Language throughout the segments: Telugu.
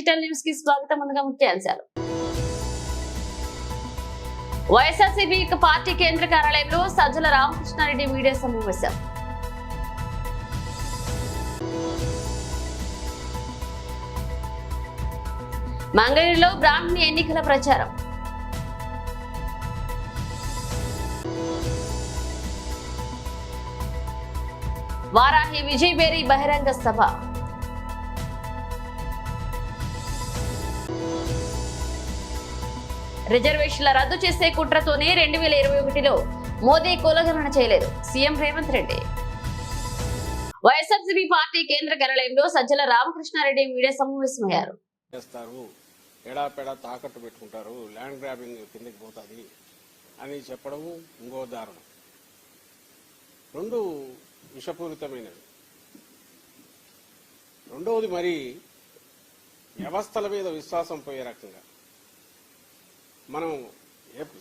డిజిటల్ న్యూస్ కి స్వాగతం. ముందుగా ముఖ్యాంశాలు. వైఎస్ఆర్సీపీ పార్టీ కేంద్ర కార్యాలయంలో సజ్జల రామకృష్ణారెడ్డి మీడియా సమావేశం. మంగళగిరిలో బ్రాహ్మణి ఎన్నికల ప్రచారం. వారాహి విజయబేరి బహిరంగ సభ. రిజర్వేషన్ల రద్దు చేసే కుట్రతోనే 2021లో మోదీ కులగణన చేయలేదు సీఎం రేవంత్ రెడ్డి. వైఎస్ఆర్సీపీ పార్టీ కేంద్ర కార్యాలయంలో సజ్జల రామకృష్ణారెడ్డి మీడియా సమావేశమయ్యారు. ఎడాపెడా తాకట్టు పెట్టుకుంటారు, ల్యాండ్ గ్రాబింగ్ కిందకి పోతుంది అని చెప్పడము ఇంకో దారుణం. రెండు విషపూరితమైనవి. రెండవది మరి వ్యవస్థల మీద విశ్వాసం పోయే రకంగా మనం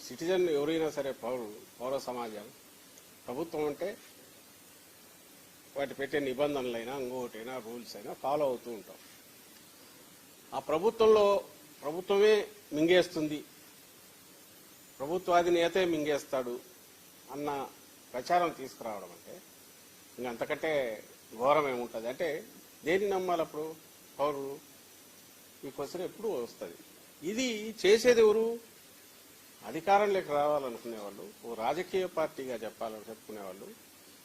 సిటిజన్ ఎవరైనా సరే పౌర సమాజం ప్రభుత్వం అంటే వాటి పెట్టే నిబంధనలైనా ఇంకొకటైనా రూల్స్ అయినా ఫాలో అవుతూ ఉంటాం. ఆ ప్రభుత్వమే మింగేస్తుంది, ప్రభుత్వాధినేతే మింగేస్తాడు అన్న ప్రచారం తీసుకురావడం అంటే ఇంకంతకంటే ఘోరం ఏముంటుంది. అంటే దేన్ని నమ్మాలి అప్పుడు పౌరులు? ఈ క్వశ్చన్ ఎప్పుడు వస్తుంది. ఇది చేసేది ఎవరు? అధికారంలోకి రావాలనుకునేవాళ్ళు, ఓ రాజకీయ పార్టీగా చెప్పుకునేవాళ్ళు,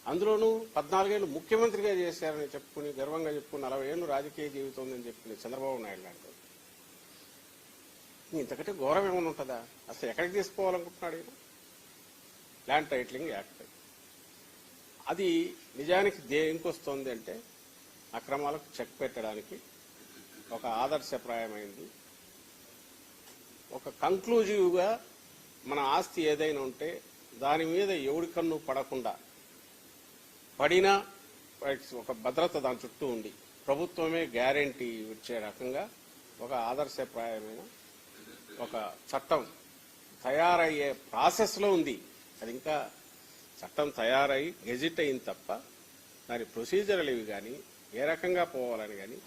అందులోనూ 14 ఏళ్ళు ముఖ్యమంత్రిగా చేశారని చెప్పుకుని గర్వంగా చెప్పుకుని 40 ఏళ్ళు రాజకీయ జీవితం ఉందని చెప్పుకుని చంద్రబాబు నాయుడు లాంటి ఇంతకంటే ఘోరం ఏమైనా ఉంటుందా? అసలు ఎక్కడికి తీసుకోవాలనుకుంటున్నాడు ఈయన? ల్యాండ్ టైటిలింగ్ యాక్ట్ అది నిజానికి దేనికి వస్తుంది అంటే అక్రమాలకు చెక్ పెట్టడానికి ఒక ఆదర్శప్రాయమైంది. ఒక కంక్లూజివ్గా మన ఆస్తి ఏదైనా ఉంటే దాని మీద ఎవడి కన్ను పడకుండా పడినా ఒక భద్రత దాని చుట్టూ ఉండి ప్రభుత్వమే గ్యారెంటీ ఇచ్చే రకంగా ఒక ఆదర్శప్రాయమైన ఒక చట్టం తయారయ్యే ప్రాసెస్లో ఉంది. అది ఇంకా చట్టం తయారై గెజిట్ అయింది తప్ప దాని ప్రొసీజర్లు ఇవి కానీ ఏ రకంగా పోవాలని కానీ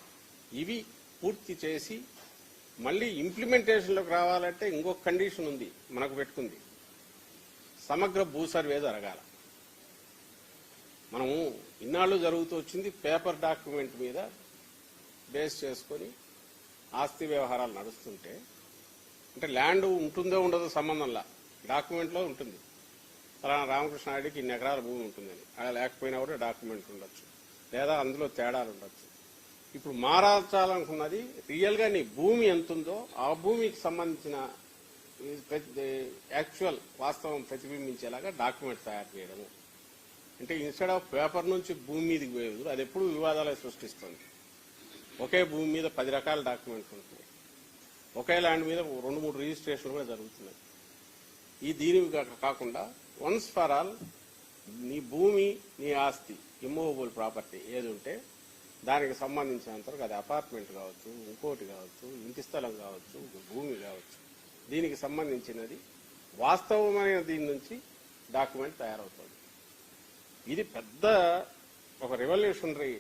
ఇవి పూర్తి చేసి మళ్ళీ ఇంప్లిమెంటేషన్లోకి రావాలంటే ఇంకొక కండిషన్ ఉంది మనకు పెట్టుకుంది. సమగ్ర భూ సర్వే జరగాల. మనము ఇన్నాళ్ళు జరుగుతూ వచ్చింది పేపర్ డాక్యుమెంట్ మీద బేస్ చేసుకొని ఆస్తి వ్యవహారాలు నడుస్తుంటే, అంటే ల్యాండ్ ఉంటుందో ఉండదో సంబంధంలా డాక్యుమెంట్లో ఉంటుంది. ఫలానా రామకృష్ణారెడ్డికి ఇన్ని ఎకరాల భూమి ఉంటుందని, అలా లేకపోయినా కూడా డాక్యుమెంట్ ఉండొచ్చు, లేదా అందులో తేడాలు ఉండొచ్చు. ఇప్పుడు మారాల్చాలనుకున్నది రియల్గా నీ భూమి ఎంతుందో ఆ భూమికి సంబంధించిన యాక్చువల్ వాస్తవం ప్రతిబింబించేలాగా డాక్యుమెంట్ తయారు చేయడము. అంటే ఇన్స్టెడ్ ఆఫ్ పేపర్ నుంచి భూమి మీదకి పోయేది అది ఎప్పుడు వివాదాలు సృష్టిస్తుంది. ఒకే భూమి మీద 10 రకాల డాక్యుమెంట్లు ఉంటున్నాయి, ఒకే ల్యాండ్ మీద 2-3 రిజిస్ట్రేషన్లు కూడా జరుగుతున్నాయి. దీని కాకుండా వన్స్ ఫర్ ఆల్ నీ భూమి, నీ ఆస్తి, ఇమ్మూవబుల్ ప్రాపర్టీ ఏది ఉంటే దానికి సంబంధించినంతవరకు అది అపార్ట్మెంట్ కావచ్చు, ఇంకోటి కావచ్చు, ఇంటి స్థలం కావచ్చు, భూమి కావచ్చు, దీనికి సంబంధించినది వాస్తవమైన దీని నుంచి డాక్యుమెంట్ తయారవుతుంది. ఇది పెద్ద ఒక రెవల్యూషనరీ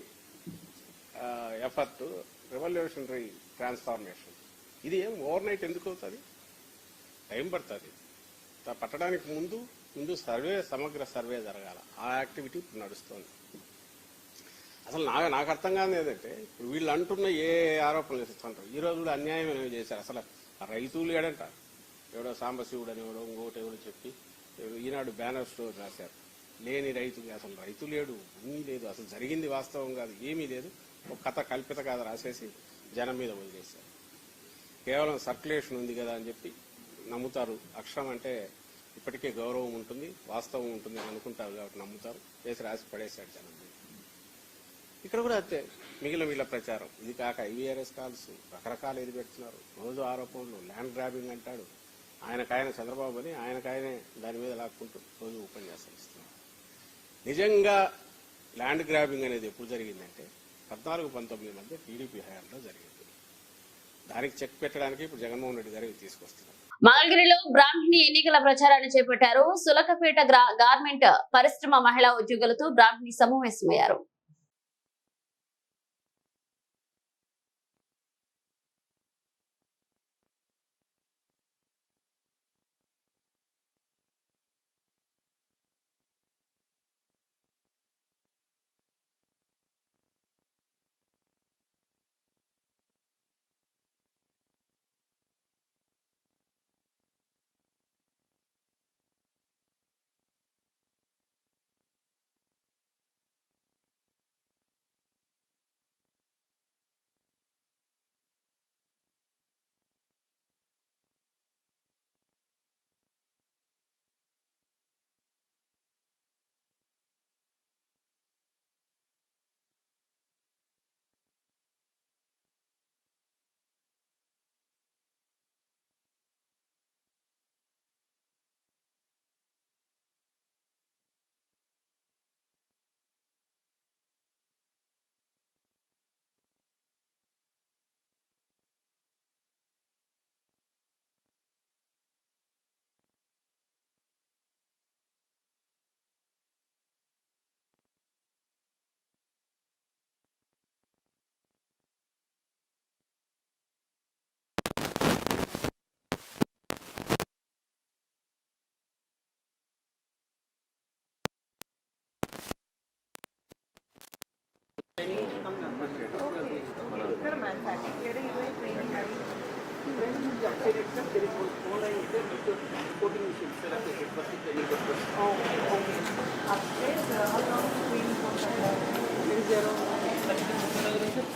ఎఫర్ట్, రెవల్యూషనరీ ట్రాన్స్ఫార్మేషన్. ఇది ఏం ఓవర్ నైట్ ఎందుకు అవుతుంది? టైం పడుతుంది. పట్టడానికి ముందు సర్వే, సమగ్ర సర్వే జరగాల. ఆ యాక్టివిటీ ఇప్పుడు నడుస్తుంది. అసలు నాకు అర్థం కాదు ఏదంటే ఇప్పుడు వీళ్ళు అంటున్న ఏ ఆరోపణలు చేస్తుంటారు. ఈ రోజు కూడా అన్యాయం ఏమో చేశారు. అసలు ఆ రైతులు ఏడంట, ఎవడో సాంబశివుడు అని ఎవడో ఇంకోటి ఎవడో చెప్పి ఈనాడు బ్యానర్ స్టోర్ రాశారు. లేని రైతు, అసలు రైతు లేడు, భూమి లేదు, అసలు జరిగింది వాస్తవం కాదు, ఏమీ లేదు, ఒక కథ కల్పిత కథ రాసేసి జనం మీద వదిలేశారు. కేవలం సర్క్యులేషన్ ఉంది కదా అని చెప్పి నమ్ముతారు. అక్షరం అంటే ఇప్పటికే గౌరవం ఉంటుంది, వాస్తవం ఉంటుంది అని అనుకుంటారు కాబట్టి నమ్ముతారు. వేసి రాసి పడేశాడు జనం. ఇక్కడ కూడా అంతే మిగిలిన వీళ్ళ ప్రచారం. ఇది కాక ఐవీఆర్ఎస్ కాల్స్ రకరకాలు ఏది పెడుతున్నారు, రోజు ఆరోపణలు, ల్యాండ్ గ్రాబింగ్ అంటాడు, ఆయనకాయన చంద్రబాబు అని ఆయనకాయనే దాని మీద లాక్కుంటూ రోజు ఉపన్యాసాలు ఇస్తున్నారు. నిజంగా ల్యాండ్ గ్రాబింగ్ అనేది ఎప్పుడు జరిగిందంటే 14-19 మధ్య టీడీపీ హయాంలో జరిగింది. దానికి చెక్ పెట్టడానికి ఇప్పుడు జగన్మోహన్ రెడ్డి గారికి తీసుకొస్తున్నారు. మంగళగిరిలో బ్రాహ్మణి ఎన్నికల ప్రచారాన్ని చేపట్టారు. సులకపేట గార్మెంట్ పరిశ్రమ మహిళా ఉద్యోగులతో బ్రాహ్మణి సమావేశమయ్యారు. side itself there is one line is there with 14 machines allocated for the training purpose. Okay. Upstairs, how long is training for that? There is around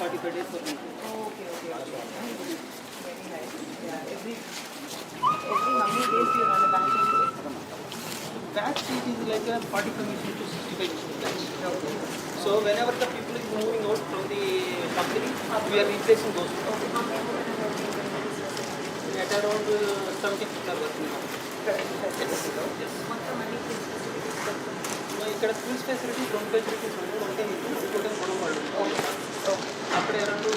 45 days for training. Okay. Very nice. Yeah. Every how many days do you run a batch? Batch it is like a 45 machines to 65 machines batch. Okay. So whenever the people is moving out from the company, we are replacing those. Okay. How many people are working in this facility? At around 70 people are working now. Yes. మొత్తం అన్ని facilities మొత్తం. ఇక్కడ స్కూల్స్ ఫెసిలిటీస్ రెండు ఫెసిలిటీస్ ఉన్నాయి. ఒకటే ఇంకోటి మనం వాళ్ళు అప్పుడే around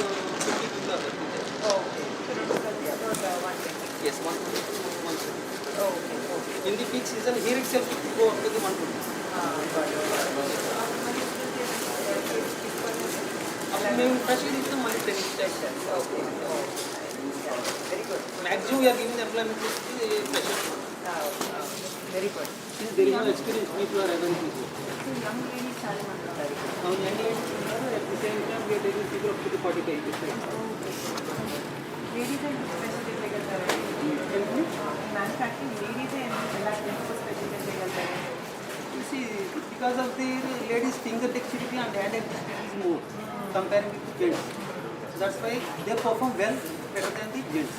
50 people are working there. Okay. So రెండు కలిపి about 120. Yes, 120 to 130. Okay. In the peak season, here itself it will go up to the 120. మేము ప్రొసీడ్ ఇస్తాం మళ్ళీ ట్రైనింగ్ చేస్తాం. Okay. Very good. Maximum we are giving the employment to the freshers. Very good. Since there is no experience, people are available. So young ladies చాలా మంది ఉన్నారు. Now, young ladies are at the same time we are taking people up to the 45 years. Ladies and special చేయగలుగుతారు. మ్యానుఫ్యాక్చరింగ్ లేడీస్ ఎలా స్పెషల్ చేయగలుగుతారు. You see, because of the ladies' finger dexterity and hand dexterity is more comparing with the gents. So that's why they perform well better than the gents.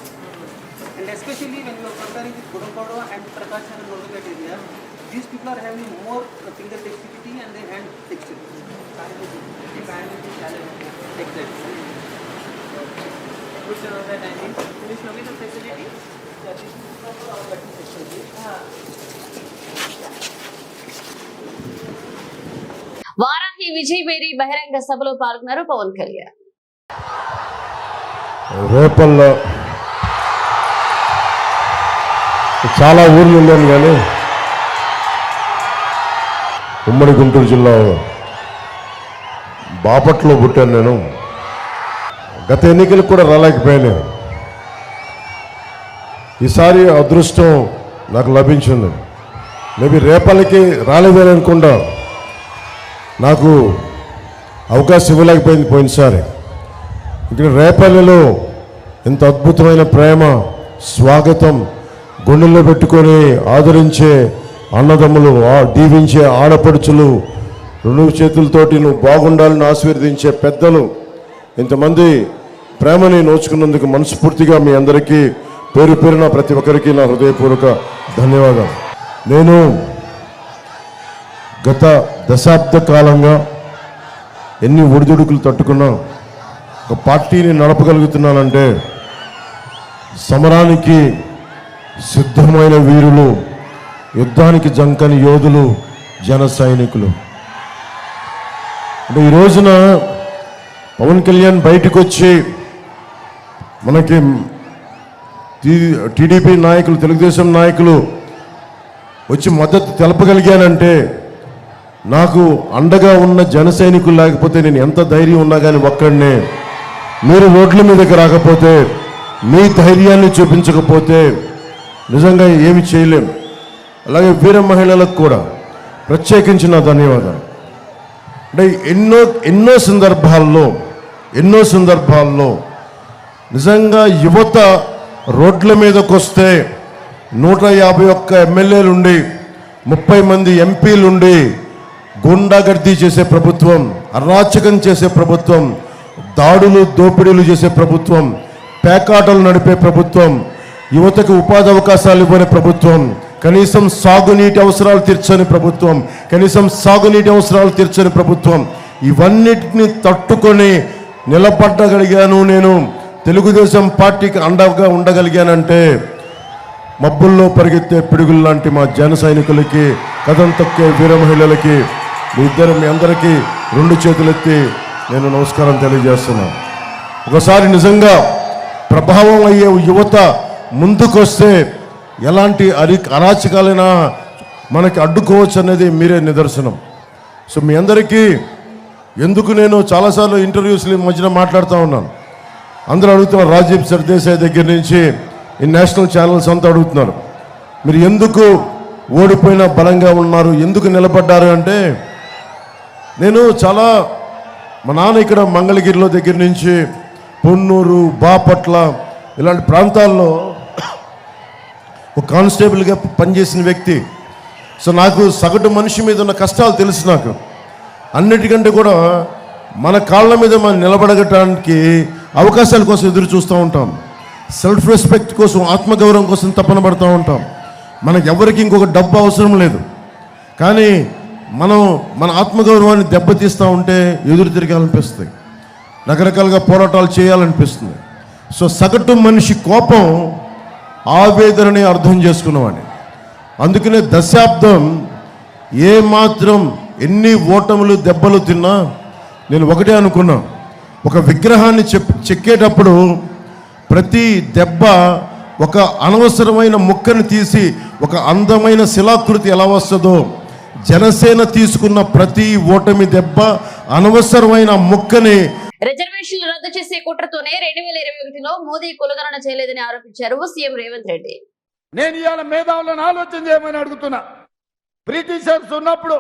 And especially when you are comparing with Gudangkadu and Prakash and Nolgapet area, these people are having more finger dexterity and their hand dexterity. Exactly. Good to know that, Andy. Will you show me the facility? That is from our working facility. Varahi Vijayabheri బహిరంగ సభలో పాల్గొన్నారు పవన్ కళ్యాణ్. రేపల్లో చాలా ఊర్లు వెళ్ళాను కానీ ఉమ్మడి గుంటూరు జిల్లా బాపట్లో పుట్టాను నేను. గత ఎన్నికలకు కూడా రాలేకపోయాను. ఈసారి అదృష్టం నాకు లభించింది. మేబీ రేపల్లకి రాలేదని అనుకుంటా, నాకు అవకాశం ఇవ్వలేకపోయింది పోయినసారి. ఇక్కడ రేపల్లిలో ఇంత అద్భుతమైన ప్రేమ, స్వాగతం, గుండెల్లో పెట్టుకొని ఆదరించే అన్నదమ్ములు, దీవించే ఆడపడుచులు, రెండు చేతులతోటి నువ్వు బాగుండాలని ఆశీర్వదించే పెద్దలు, ఇంతమంది ప్రేమని నోచుకున్నందుకు మనస్ఫూర్తిగా మీ అందరికీ పేరు పేరున ప్రతి ఒక్కరికి నా హృదయపూర్వక ధన్యవాదాలు. నేను గత దశాబ్ద కాలంగా ఎన్ని ఒడిదుడుకులు తట్టుకున్నా ఒక పార్టీని నడపగలుగుతున్నానంటే సమరానికి సిద్ధమైన వీరులు, యుద్ధానికి జంకని యోధులు, జన సైనికులు. అంటే ఈ రోజున పవన్ కళ్యాణ్ బయటకు వచ్చి మనకి టీడీపీ నాయకులు, తెలుగుదేశం నాయకులు వచ్చి మద్దతు తెలపగలిగానంటే నాకు అండగా ఉన్న జన సైనికులు లేకపోతే నేను ఎంత ధైర్యం ఉన్నా కానీ ఒక్కడనే. మీరు రోడ్ల మీదకి రాకపోతే, మీ ధైర్యాన్ని చూపించకపోతే నిజంగా ఏమి చేయలేం. అలాగే వీర మహిళలకు కూడా ప్రత్యేకించి నా ధన్యవాదాలు. అంటే ఎన్నో సందర్భాల్లో నిజంగా యువత రోడ్ల మీదకి వస్తే 151 ఎమ్మెల్యేలుండి 30 మంది ఎంపీలుండి గుండాగర్దీ చేసే ప్రభుత్వం, అరాచకం చేసే ప్రభుత్వం, దాడులు దోపిడీలు చేసే ప్రభుత్వం, పేకాటలు నడిపే ప్రభుత్వం, యువతకు ఉపాధి అవకాశాలు ఇవ్వని ప్రభుత్వం, కనీసం సాగునీటి అవసరాలు తీర్చని ప్రభుత్వం, ఇవన్నిటిని తట్టుకొని నిలబడగలిగాను. నేను తెలుగుదేశం పార్టీకి అండగా ఉండగలిగానంటే మబ్బుల్లో పరిగెత్తే పిడుగులు లాంటి మా జన సైనికులకి, కథం తొక్కే వీర మహిళలకి, మీ అందరికీ 2 చేతులెత్తి నేను నమస్కారం తెలియజేస్తున్నాను. ఒకసారి నిజంగా ప్రభావం అయ్యే యువత ముందుకొస్తే ఎలాంటి అరాచకాలైనా మనకి అడ్డుకోవచ్చు అనేది మీరే నిదర్శనం. సో మీ అందరికీ ఎందుకు నేను చాలాసార్లు ఇంటర్వ్యూస్లో మధ్యన మాట్లాడుతూ ఉన్నాను. అందరూ అడుగుతున్నారు, రాజీవ్ సర్దేశాయ్ దగ్గర నుంచి ఈ నేషనల్ ఛానల్స్ అంతా అడుగుతున్నారు, మీరు ఎందుకు ఓడిపోయినా బలంగా ఉన్నారు, ఎందుకు నిలబడ్డారు అంటే, నేను చాలా మా నాన్న ఇక్కడ మంగళగిరిలో దగ్గర నుంచి పొన్నూరు, బాపట్ల ఇలాంటి ప్రాంతాల్లో ఒక కానిస్టేబుల్గా పనిచేసిన వ్యక్తి. సో నాకు సగటు మనిషి మీద ఉన్న కష్టాలు తెలుసు. నాకు అన్నిటికంటే కూడా మన కాళ్ళ మీద మనం నిలబడగటానికి అవకాశాల కోసం ఎదురు చూస్తూ ఉంటాం. సెల్ఫ్ రెస్పెక్ట్ కోసం, ఆత్మగౌరవం కోసం తపన పడుతూ ఉంటాం. మనకు ఎవరికి ఇంకొక డబ్బు అవసరం లేదు. కానీ మనం మన ఆత్మగౌరవాన్ని దెబ్బతీస్తూ ఉంటే ఎదురు తిరగాలనిపిస్తుంది, రకరకాలుగా పోరాటాలు చేయాలనిపిస్తుంది. సో సగటు మనిషి కోపం, ఆవేదనని అర్థం చేసుకున్నవాడిని. అందుకనే దశాబ్దం ఏమాత్రం ఎన్ని ఓటములు దెబ్బలు తిన్నా నేను ఒకటే అనుకున్నా, ఒక విగ్రహాన్ని చెక్కేటప్పుడు ప్రతి దెబ్బ ఒక అనవసరమైన ముక్కను తీసి ఒక అందమైన శిలాకృతి ఎలా వస్తుందో, జనసేన తీసుకున్న ప్రతి ఓటమి దెబ్బ అనవసరమైన ముక్కని. రిజర్వేషన్లు రద్దు చేసే కుట్రతోనే 2021లో మోదీ కులగణన చేయలేదని ఆరోపించారు సీఎం రేవంత్ రెడ్డి. నేను ఇవాళ మేధావులను ఆలోచన చేయమని అడుగుతున్నా. బ్రిటిషర్స్ ఉన్నప్పుడు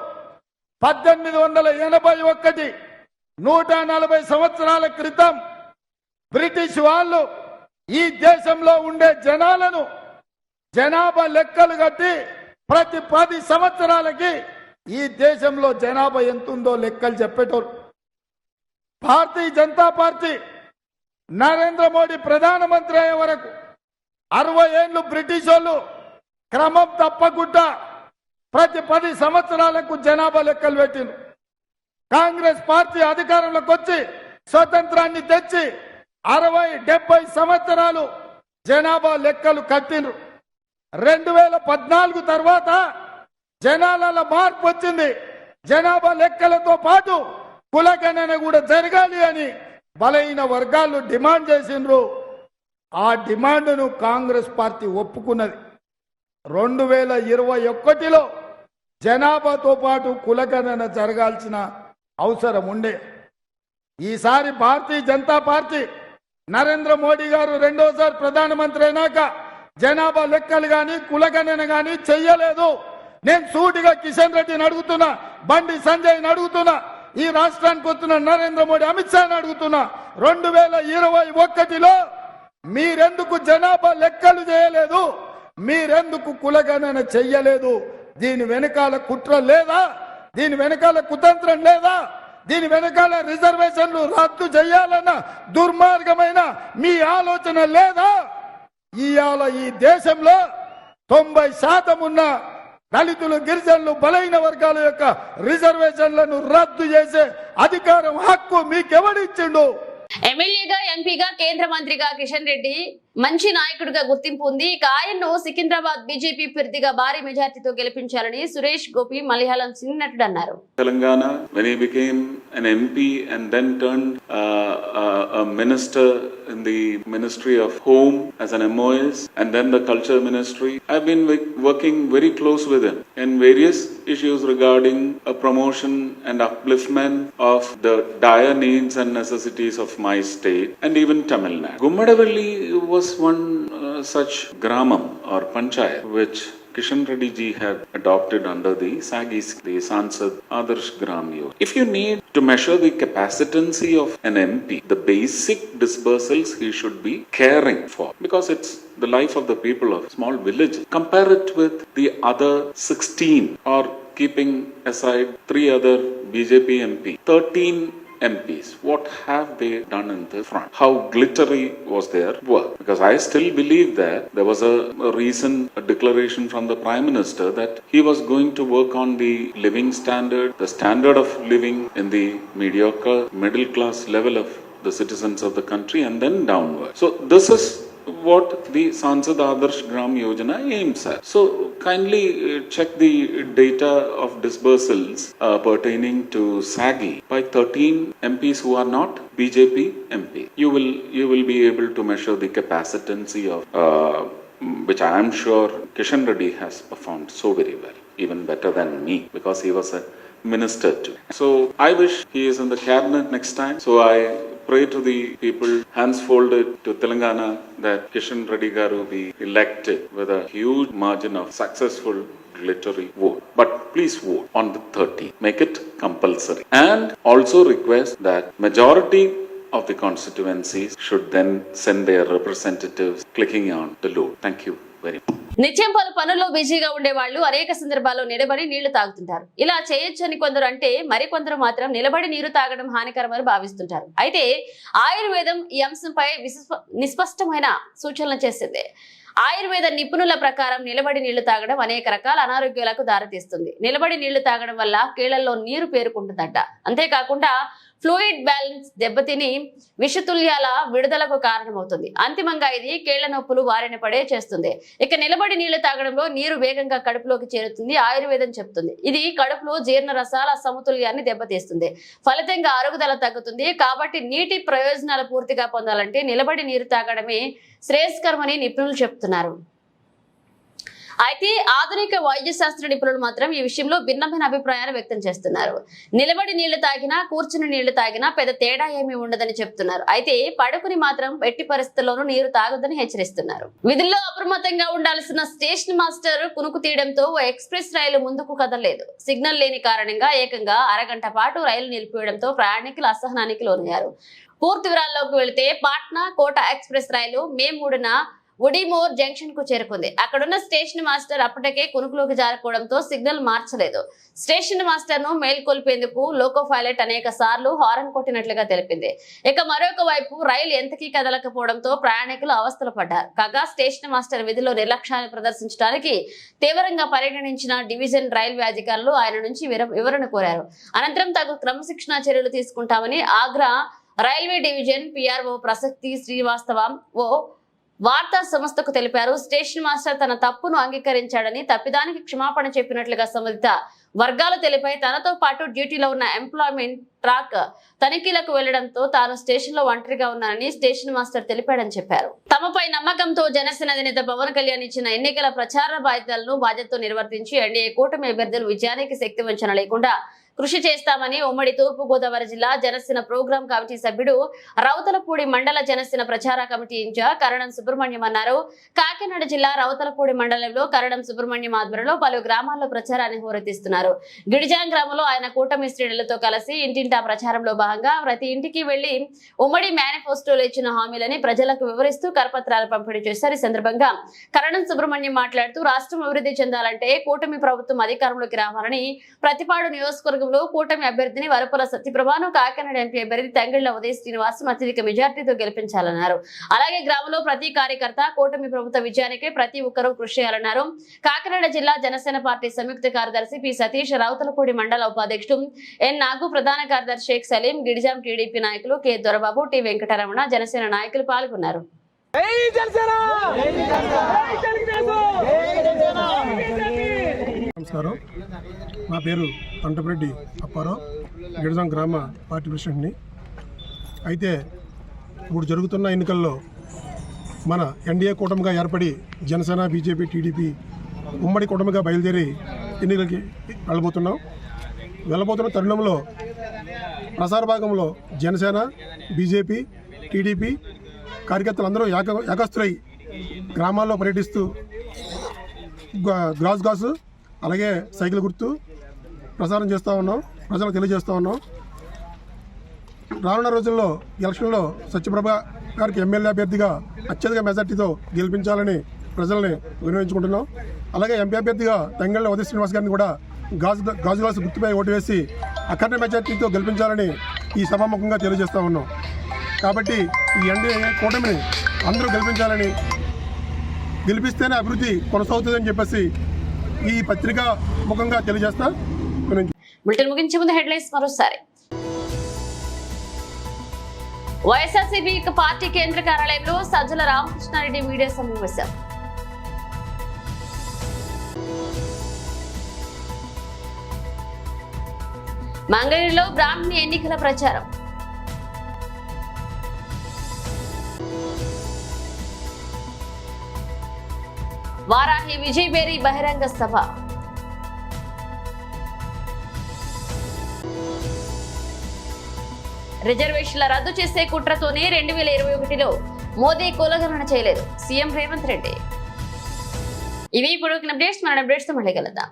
1881 140 సంవత్సరాల క్రితం బ్రిటిష్ వాళ్ళు ఈ దేశంలో ఉండే జనాలను జనాభా లెక్కలు కట్టి ప్రతి 10 సంవత్సరాలకి ఈ దేశంలో జనాభా ఎంతుందో లెక్కలు చెప్పేటోరు. భారతీయ జనతా పార్టీ నరేంద్ర మోడీ ప్రధానమంత్రి అయ్యే వరకు 60 ఏళ్ళు బ్రిటిష్ వాళ్ళు క్రమం తప్పకుండా ప్రతి 10 సంవత్సరాలకు జనాభా లెక్కలు పెట్టిండ్రు. కాంగ్రెస్ పార్టీ అధికారంలోకి వచ్చి స్వతంత్రాన్ని తెచ్చి 60-70 సంవత్సరాలు జనాభా లెక్కలు కట్టిండ్రు. 2014 తర్వాత జనాలలో మార్పు వచ్చింది. జనాభా లెక్కలతో పాటు కులగణన కూడా జరగాలి అని బలైన వర్గాలు డిమాండ్ చేసిండ్రు. ఆ డిమాండ్ను కాంగ్రెస్ పార్టీ ఒప్పుకున్నది. 2021లో జనాభాతో పాటు కులగణన జరగాల్సిన అవసరం ఉండే. ఈసారి భారతీయ జనతా పార్టీ నరేంద్ర మోడీ గారు రెండోసారి ప్రధానమంత్రి అయినాక జనాభా లెక్కలు కానీ కులగణన కానీ చెయ్యలేదు. నేను సూటిగా కిషన్ రెడ్డిని అడుగుతున్నా, బండి సంజయ్ని అడుగుతున్నా, ఈ రాష్ట్రానికి వస్తున్న నరేంద్ర మోడీ, అమిత్ షాని అడుగుతున్నా, 2021లో మీరెందుకు జనాభా లెక్కలు చేయలేదు? మీరెందుకు కులగణన చెయ్యలేదు? దీని వెనకాల కుట్ర లేదా? దీని వెనకాల కుతంత్రం లేదా? దీని వెనకాల రిజర్వేషన్లు రద్దు చేయాలన్న దుర్మార్గమైన మీ ఆలోచన లేదా? ఇవాళ ఈ దేశంలో 90% ఉన్న దళితులు, గిరిజనులు, బలైన వర్గాల యొక్క రిజర్వేషన్లను రద్దు చేసే అధికారం, హక్కు మీకెవడిచ్చిండు? ఎమ్మెల్యేగా, ఎంపీగా, కేంద్ర మంత్రిగా కిషన్ రెడ్డి మంచి నాయకుడిగా గుర్తింపు ఉంది. ఇక ఆయన్ను సికింద్రాబాద్ బీజేపీ అభ్యర్థిగా భారీ మెజార్టీతో గెలిపించాలని సురేష్ గోపి మలయాళం సినీ నటుడు అన్నారు. Telangana, when he became an MP and then turned a minister in the Ministry of Home as an MOS and then the Culture Ministry, I've been working very close with him in various issues regarding a promotion and upliftment of the dire needs and necessities of my state and even Tamil Nadu. Gummadavalli was one such gramam or panchayat which Kishan Reddy ji had adopted under the SAGI, the Sansad Adarsh Gram Yojana. If you need to measure the capacitancy of an MP, the basic disbursals he should be caring for, because it's the life of the people of small villages. Compare it with the other 16, or keeping aside 3 other BJP MP, 13 MPs. What have they done in the front? How glittery was their work? Because I still believe that there was a recent declaration from the Prime Minister that he was going to work on the living standard, the standard of living in the mediocre middle class level of the citizens of the country, and then downward. So this is what the Sansad Adarsh Gram Yojana aims at. So kindly check the data of disbursals pertaining to SAGI by 13 MPs who are not BJP MP. You will be able to measure the capacitancy of which I am sure Kishan Reddy has performed so very well, even better than me, because he was a minister too. So I wish he is in the cabinet next time. So I pray to the people, hands folded to Telangana, that Kishan Reddy garu be elected with a huge margin of successful glittery vote. But please vote on the 30th. Make it compulsory. And also request that majority of the constituencies should then send their representatives clicking on the load. Thank you very much. నిత్యం పలు పనుల్లో బిజీగా ఉండే వాళ్ళు అనేక సందర్భాల్లో నిలబడి నీళ్లు తాగుతుంటారు. ఇలా చేయొచ్చని కొందరు అంటే మరికొందరు మాత్రం నిలబడి నీరు తాగడం హానికరమని భావిస్తుంటారు. అయితే ఆయుర్వేదం ఈ అంశంపై నిస్పష్టమైన సూచనలు చేసింది. ఆయుర్వేద నిపుణుల ప్రకారం నిలబడి నీళ్లు తాగడం అనేక రకాల అనారోగ్యాలకు దారితీస్తుంది. నిలబడి నీళ్లు తాగడం వల్ల కీళ్లలో నీరు పేరుకుంటుందట. అంతేకాకుండా ఫ్లూయిడ్ బ్యాలెన్స్ దెబ్బతిని విషతుల్యాల విడుదలకు కారణమవుతుంది. అంతిమంగా ఇది కీళ్ల నొప్పులు వారిన పడే చేస్తుంది. ఇక నిలబడి నీళ్లు తాగడంలో నీరు వేగంగా కడుపులోకి చేరుతుంది ఆయుర్వేదం చెప్తుంది. ఇది కడుపులో జీర్ణ రసాల సమతుల్యాన్ని దెబ్బతీస్తుంది. ఫలితంగా అరుగుదల తగ్గుతుంది. కాబట్టి నీటి ప్రయోజనాలు పూర్తిగా పొందాలంటే నిలబడి నీరు తాగడమే శ్రేయస్కరమని నిపుణులు చెప్తున్నారు. అయితే ఆధునిక వైద్య శాస్త్ర నిపుణులు మాత్రం ఈ విషయంలో భిన్నమైన అభిప్రాయాలు వ్యక్తం చేస్తున్నారు. నిలబడి నీళ్లు తాగినా కూర్చుని నీళ్లు తాగినా పెద్ద తేడా ఏమీ ఉండదని చెప్తున్నారు. అయితే పడుకుని మాత్రం ఎట్టి పరిస్థితుల్లోనూ నీరు తాగొద్దని హెచ్చరిస్తున్నారు. విధుల్లో అప్రమత్తంగా ఉండాల్సిన స్టేషన్ మాస్టర్ కునుకు తీయడంతో ఓ ఎక్స్ప్రెస్ రైలు ముందుకు కదలలేదు. సిగ్నల్ లేని కారణంగా ఏకంగా అరగంట పాటు రైలు నిలిపివేయడంతో ప్రయాణికులు అసహనానికి లోనయ్యారు. పూర్తి వివరాల్లోకి వెళితే పాట్నా కోట ఎక్స్ప్రెస్ రైలు మే 3న ఉడిమోర్ జంక్షన్ కు చేరుకుంది. అక్కడున్న స్టేషన్ మాస్టర్ అప్పటికే కునుకులోకి జారుకోవడంతో సిగ్నల్ మార్చలేదు. స్టేషన్ మాస్టర్ ను మేల్కొల్పేందుకు లోకో పైలట్ అనేక సార్లు హారన్ కొట్టినట్లుగా తెలిపింది. ఇక మరొక వైపు రైలు ఎంతకీ కదలకపోవడంతో ప్రయాణికులు అవస్థలు పడ్డారు. కాగా స్టేషన్ మాస్టర్ విధిలో నిర్లక్ష్యాన్ని ప్రదర్శించడానికి తీవ్రంగా పరిగణించిన డివిజన్ రైల్వే అధికారులు ఆయన నుంచి వివరణ కోరారు. అనంతరం తగు క్రమశిక్షణా చర్యలు తీసుకుంటామని ఆగ్రా రైల్వే డివిజన్ పిఆర్ఓ ప్రసక్తి శ్రీవాస్తవ ఓ వార్తా సంస్థకు తెలిపారు. స్టేషన్ మాస్టర్ తన తప్పును అంగీకరించాడని, తప్పిదానికి క్షమాపణ చెప్పినట్లుగా సంబంధిత వర్గాలు తెలిపాయి. తనతో పాటు డ్యూటీలో ఉన్న ఎంప్లాయ్మెంట్ ట్రాక్ తనిఖీలకు వెళ్లడంతో తాను స్టేషన్ లో ఒంటరిగా ఉన్నానని స్టేషన్ మాస్టర్ తెలిపాడని చెప్పారు. తమపై నమ్మకంతో జనసేన అధినేత పవన్ కళ్యాణ్ ఇచ్చిన ఎన్నికల ప్రచార బాధ్యతతో నిర్వర్తించి ఎన్డీఏ కూటమి అభ్యర్థులు విజయానికి శక్తి వంచన లేకుండా కృషి చేస్తామని ఉమ్మడి తూర్పు గోదావరి జిల్లా జనసేన ప్రోగ్రాం కమిటీ సభ్యుడు రౌతలపూడి మండల జనసేన ప్రచార కమిటీ ఇన్ఛార్జ్ కరణం సుబ్రహ్మణ్యం అన్నారు. కాకినాడ జిల్లా రౌతలపూడి మండలంలో కరణం సుబ్రహ్మణ్యం ఆధ్వర్యంలో పలు గ్రామాల్లో ప్రచారాన్ని హోరెత్తిస్తున్నారు. గిడిజాం గ్రామంలో ఆయన కూటమి శ్రేణులతో కలిసి ఇంటింటా ప్రచారంలో భాగంగా ప్రతి ఇంటికి వెళ్లి ఉమ్మడి మేనిఫెస్టోలో ఇచ్చిన హామీలని ప్రజలకు వివరిస్తూ కరపత్రాలు పంపిణీ చేశారు. ఈ సందర్భంగా కరణం సుబ్రహ్మణ్యం మాట్లాడుతూ రాష్ట్రం అభివృద్ధి చెందాలంటే కూటమి ప్రభుత్వం అధికారంలోకి రావాలని ప్రతిపాడు నియోజకవర్గం కూటమి అభ్యర్థిని వరపుల సత్యప్రభను, కాకినాడ ఎంపీ అభ్యర్థి తంగిళ్ల ఉదయ శ్రీనివాస్ అత్యధిక మెజార్టీతో గెలిపించాలన్నారు. అలాగే గ్రామంలో ప్రతి కార్యకర్త కూటమి ప్రభుత్వ విజయానికి ప్రతి ఒక్కరూ కృషి చేయాలన్నారు. కాకినాడ జిల్లా జనసేన పార్టీ సంయుక్త కార్యదర్శి పి సతీష్, రౌతలపూడి మండల ఉపాధ్యక్షుడు ఎన్ నాగు, ప్రధాన కార్యదర్శి షేక్ సలీం, గిడిజాం టీడీపీ నాయకులు కె దొరబాబు, టి వెంకటరమణ, జనసేన నాయకులు పాల్గొన్నారు. నమస్కారం, నా పేరు అంటపరెడ్డి అప్పారావు, గిడిజాం గ్రామ పార్టీ ప్రెసిడెంట్ని. అయితే ఇప్పుడు జరుగుతున్న ఎన్నికల్లో మన ఎన్డీఏ కూటమిగా ఏర్పడి జనసేన, బీజేపీ, టీడీపీ ఉమ్మడి కూటమిగా బయలుదేరి ఎన్నికలకి వెళ్ళబోతున్న తరుణంలో ప్రసార భాగంలో జనసేన, బీజేపీ, టీడీపీ కార్యకర్తలందరూ ఏకస్తులై గ్రామాల్లో పర్యటిస్తూ గాజు అలాగే సైకిల్ గుర్తు ప్రచారం చేస్తూ ఉన్నాం, ప్రజలకు తెలియజేస్తూ ఉన్నాం. రానున్న రోజుల్లో ఎలక్షన్లో సత్యప్రభ గారికి ఎమ్మెల్యే అభ్యర్థిగా అత్యధిక మెజార్టీతో గెలిపించాలని ప్రజల్ని వినియోగించుకుంటున్నాం. అలాగే ఎంపీ అభ్యర్థిగా తంగిళ్ల ఉదయ శ్రీనివాస్ గారిని కూడా గాజు గ్లాసు గుర్తుపై ఓటు వేసి అఖండ మెజార్టీతో గెలిపించాలని ఈ సభాముఖంగా తెలియజేస్తూ ఉన్నాం. కాబట్టి ఈ ఎన్డీఏ కూటమిని అందరూ గెలిపించాలని, గెలిపిస్తేనే అభివృద్ధి కొనసాగుతుందని చెప్పేసి ఈ పత్రికా ముఖంగా తెలియజేస్తా. బులెటిన్ ముగించే ముందు హెడ్లైన్స్ మరోసారి. వైఎస్ఆర్సీపీ పార్టీ కేంద్ర కార్యాలయంలో సజ్జల రామకృష్ణారెడ్డి మీడియా సమావేశం. మంగళగిరిలో బ్రాహ్మణి ఎన్నికల ప్రచారం. వారాహి విజయబేరి బహిరంగ సభ. రిజర్వేషన్ల రద్దు చేసే కుట్రతోనే 2021లో మోదీ కులగణన చేయలేదు సీఎం రేవంత్ రెడ్డి. ఇవి ఇప్పుడు అప్డేట్స్. మన అప్డేట్స్ తో మళ్ళీ కలుద్దాం.